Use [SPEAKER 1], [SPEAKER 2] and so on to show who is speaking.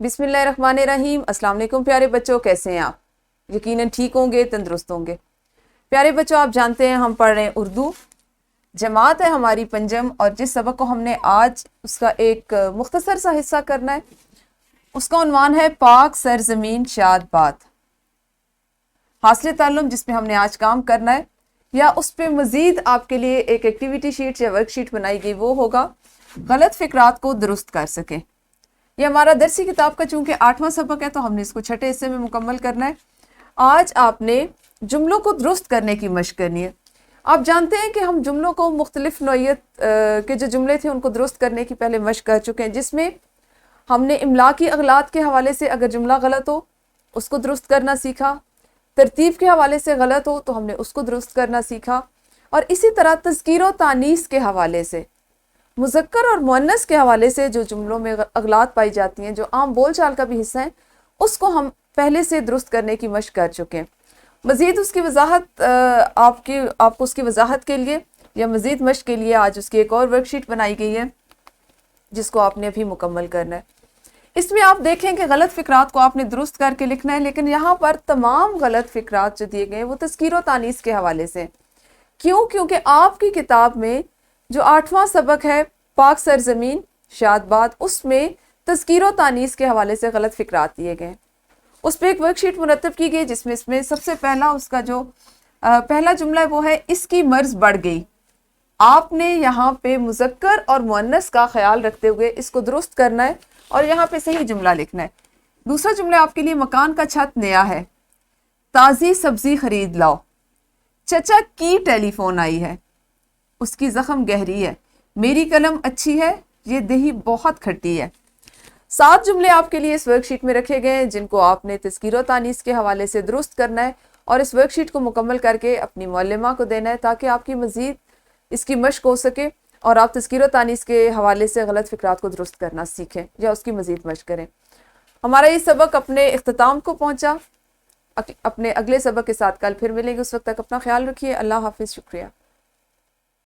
[SPEAKER 1] बिस्मिल्लाहिर्रहमानिर्रहीम। अस्सलाम वालेकुम प्यारे बच्चों, कैसे हैं आप? यकीनन ठीक होंगे, तंदुरुस्त होंगे। प्यारे बच्चों, आप जानते हैं हम पढ़ रहे हैं उर्दू, जमात है हमारी पंजम, और जिस सबक को हमने आज उसका एक मुख्तसर सा हिस्सा करना है, उसका उन्वान है पाक सरजमीन शाद बात। हासिल ताल्लुम जिसमें हमने आज काम करना है, या उस पर मज़ीद आपके लिए एक एक्टिविटी शीट या वर्कशीट बनाई गई, वो होगा गलत फ़िक्रात को दुरुस्त कर सकें। ये हमारा दरसी किताब का चूँकि 8वां सबक है, तो हमने इसको छठे हिस्से में मुकम्मल करना है। आज आपने जुमलों को दुरुस्त करने की मशक करनी है। आप जानते हैं कि हम जुमलों को मुख्तलिफ नौइयत के जो जुमले थे उनको दुरुस्त करने की पहले मशक कर चुके हैं, जिसमें हमने इमला की अगलात के हवाले से अगर जुमला गलत हो उसको दुरुस्त करना सीखा, तरतीब के हवाले से गलत हो तो हमने उसको दुरुस्त करना सीखा, और इसी तरह तज़कीर व तानीस के हवाले से, मुज़क्कर और मुअन्नस के हवाले से जो जुमलों में अगलात पाई जाती हैं, जो आम बोल चाल का भी हिस्सा है, उसको हम पहले से दुरुस्त करने की मशक कर चुके हैं। मज़ीद उसकी वजाहत आपको उसकी वजाहत के लिए या मज़ीद मशक के लिए आज उसकी एक और वर्कशीट बनाई गई है, जिसको आपने अभी मुकम्मल करना है। इसमें आप देखें कि गलत फ़िक्रात को आपने दुरुस्त करके लिखना है, लेकिन यहाँ पर तमाम गलत फ़िक्रात जो दिए गए हैं वो तज़कीर व तानीस के हवाले से। क्यों? क्योंकि आपकी किताब में जो 8वां सबक है पाक सरजमीन शाद बात, उसमें तज़कीर व तानीस के हवाले से गलत फ़िक्रात दिए गए हैं। उस पर एक वर्कशीट मुरतब की गई, जिसमें इसमें सबसे पहला उसका जो पहला जुमला है वो है इसकी मर्ज़ बढ़ गई। आपने यहाँ पे मुज़क्कर और मुअन्नस का ख्याल रखते हुए इसको दुरुस्त करना है और यहाँ पे सही जुमला लिखना है। दूसरा जुमला आपके लिए, मकान का छत नया है, ताज़ी सब्ज़ी खरीद लाओ, चचा की टेलीफोन आई है, उसकी ज़ख्म गहरी है, मेरी कलम अच्छी है, ये दही बहुत खट्टी है। 7 जुमले आपके लिए इस वर्कशीट में रखे गए हैं, जिनको आपने तज़कीर व तानीस के हवाले से दुरुस्त करना है और इस वर्कशीट को मुकम्मल करके अपनी मुअल्लिमा को देना है, ताकि आपकी मज़ीद इसकी मशक हो सके और आप तज़कीर व तानीस के हवाले से गलत फ़िक्रात को दुरुस्त करना सीखें या उसकी मज़ीद मशक करें। हमारा ये सबक अपने इख्तिताम को पहुँचा। अपने अगले सबक के साथ कल फिर मिलेंगे। उस वक्त तक अपना ख्याल रखिए। अल्लाह हाफ़िज़। शुक्रिया।